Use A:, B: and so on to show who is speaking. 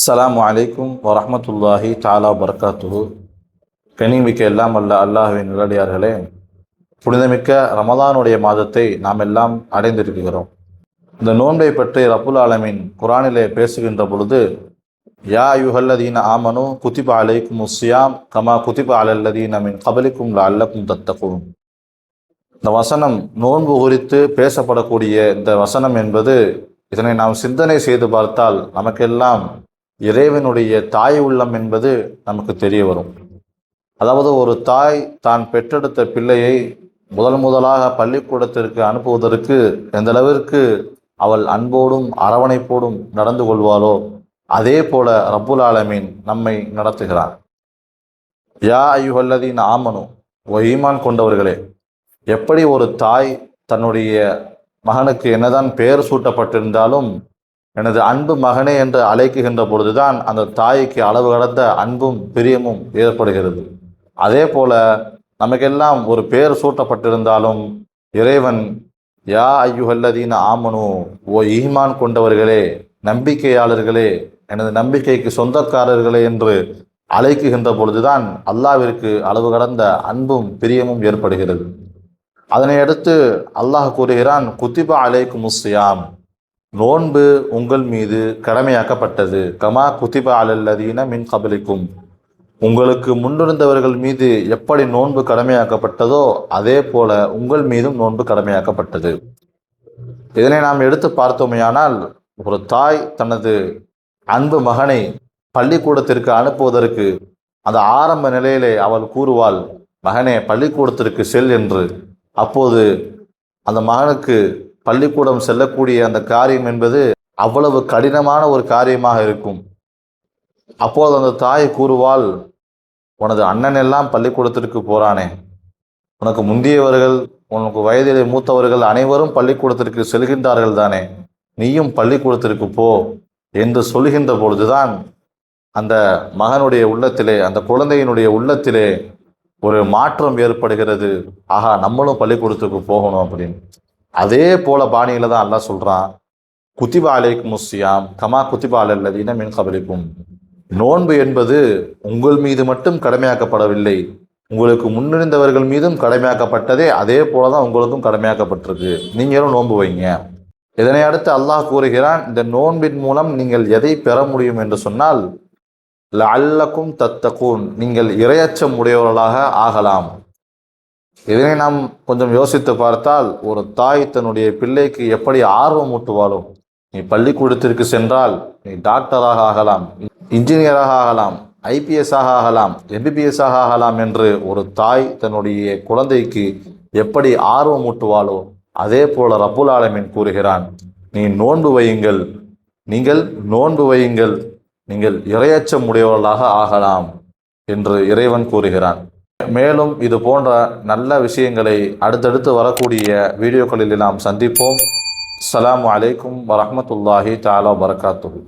A: அஸ்ஸலாமு அலைக்கும் வரஹ்மத்துல்லாஹி தஆலா வபரகாத்துஹு. கண்ணியமிக்க எல்லாம் அல்ல அல்லாஹ்வின் நல்லடியார்களே, புனிதமிக்க ரமலானுடைய மாதத்தை நாம் எல்லாம் அடைந்திருக்கிறோம். இந்த நோன்பை பற்றி ரப்புல் ஆலமீன் குர்ஆனிலே பேசுகின்ற பொழுது, யா அய்யுஹல்லதீன ஆமனு குத்திப அலைக்குமுஸ் ஸியாம் கமா குத்திப அலல்லதீன மின் கபலிக்கும் லஅல்லக்கும் தத்தகூன். இந்த வசனம் நோன்பு குறித்து பேசப்படக்கூடிய இந்த வசனம் என்பது, இதனை நாம் சிந்தனை செய்து பார்த்தால் நமக்கெல்லாம் இறைவனுடைய தாய் உள்ளம் என்பது நமக்கு தெரிய வரும். அதாவது ஒரு தாய் தான் பெற்றெடுத்த பிள்ளையை முதலாக பள்ளிக்கூடத்திற்கு அனுப்புவதற்கு எந்த அளவிற்கு அவள் அன்போடும் அரவணைப்போடும் நடந்து கொள்வாளோ அதே போல ரப்புல் ஆலமீன் நம்மை நடத்துகிறார். யா அய்யுஹல்லதீன ஆமனு, ஓ ஈமான் கொண்டவர்களே, எப்படி ஒரு தாய் தன்னுடைய மகனுக்கு என்னதான் பெயர் சூட்டப்பட்டிருந்தாலும் எனது அன்பு மகனே என்று அழைக்குகின்ற பொழுதுதான் அந்த தாய்க்கு அளவு கடந்த அன்பும் பிரியமும் ஏற்படுகிறது. அதே போல நமக்கெல்லாம் ஒரு பெயர் சூட்டப்பட்டிருந்தாலும் இறைவன் யா அய்யுஹல்லதீன ஆமனு, ஓ ஈமான் கொண்டவர்களே, நம்பிக்கையாளர்களே, எனது நம்பிக்கைக்கு சொந்தக்காரர்களே என்று அழைக்குகின்ற பொழுதுதான் அல்லாஹ்விற்கு அளவு கடந்த அன்பும் பிரியமும் ஏற்படுகிறது. அதனை அடுத்து அல்லாஹ் கூறுகிறான், குத்திப அலைக்குமுஸ் ஸியாம், நோன்பு உங்கள் மீது கடமையாக்கப்பட்டது. கமா குத்திப அலல்லதீன மின் கபலிக்கும், உங்களுக்கு முன்னிருந்தவர்கள் மீது எப்படி நோன்பு கடமையாக்கப்பட்டதோ அதே போல உங்கள் மீதும் நோன்பு கடமையாக்கப்பட்டது. இதனை நாம் எடுத்து பார்த்தோமேயானால், ஒரு தாய் தனது அன்பு மகனை பள்ளிக்கூடத்திற்கு அனுப்புவதற்கு அந்த ஆரம்ப நிலையிலே அவள் கூறுவாள், மகனே பள்ளிக்கூடத்திற்கு செல் என்று. அப்போது அந்த மகனுக்கு பள்ளிக்கூடம் செல்லக்கூடிய அந்த காரியம் என்பது அவ்வளவு கடினமான ஒரு காரியமாக இருக்கும். அப்போது அந்த தாய் கூறுவாள், உனது அண்ணன் எல்லாம் பள்ளிக்கூடத்திற்கு போறானே, உனக்கு முந்தியவர்கள் உனக்கு வயதிலே மூத்தவர்கள் அனைவரும் பள்ளிக்கூடத்திற்கு செல்கின்றார்கள் தானே, நீயும் பள்ளிக்கூடத்திற்கு போ என்று சொல்கின்ற பொழுதுதான் அந்த மகனுடைய உள்ளத்திலே, அந்த குழந்தையினுடைய உள்ளத்திலே ஒரு மாற்றம் ஏற்படுகிறது. ஆகா, நம்மளும் பள்ளிக்கூடத்துக்கு போகணும் அப்படின்னு. அதே போல பாணியில தான் அல்லாஹ் சொல்றான், குத்திப அலைக்குமுஸ் ஸியாம் கமா குத்திப அலல்லதீன மின் கபலிக்கும், நோன்பு என்பது உங்கள் மீது மட்டும் கடமையாக்கப்படவில்லை, உங்களுக்கு முன்னிருந்தவர்கள் மீதும் கடமையாக்கப்பட்டதே அதே போலதான் உங்களுக்கும் கடமையாக்கப்பட்டிருக்கு, நீங்களும் நோன்பு வைங்க. இதனை அடுத்து அல்லாஹ் கூறுகிறான், இந்த நோன்பின் மூலம் நீங்கள் எதை பெற முடியும் என்று சொன்னால், லஅல்லக்கும் தத்தகூன், நீங்கள் இரையச்சம் உடையவர்களாக ஆகலாம். இதனை நாம் கொஞ்சம் யோசித்து பார்த்தால், ஒரு தாய் தன்னுடைய பிள்ளைக்கு எப்படி ஆர்வம் ஊட்டுவாளோ, நீ பள்ளிக்கூடத்திற்கு சென்றால் நீ டாக்டராக ஆகலாம், இன்ஜினியராக ஆகலாம், ஐபிஎஸ்ஸாக ஆகலாம், எம்பிபிஎஸ்ஸாக ஆகலாம் என்று ஒரு தாய் தன்னுடைய குழந்தைக்கு எப்படி ஆர்வம் ஊட்டுவாளோ அதே போல ரப்புல் ஆலமீன் கூறுகிறான், நீ நோன்பு வையுங்கள், நீங்கள் நோன்பு வையுங்கள், நீங்கள் இரையச்சம் உடையவர்களாக ஆகலாம் என்று இறைவன் கூறுகிறான். மேலும் இது போன்ற நல்ல விஷயங்களை அடுத்தடுத்து வரக்கூடிய வீடியோக்களில் நாம் சந்திப்போம். அஸ்ஸலாமு அலைக்கும் வரஹ்மத்துல்லாஹி தஆலா வபரகாத்துஹு.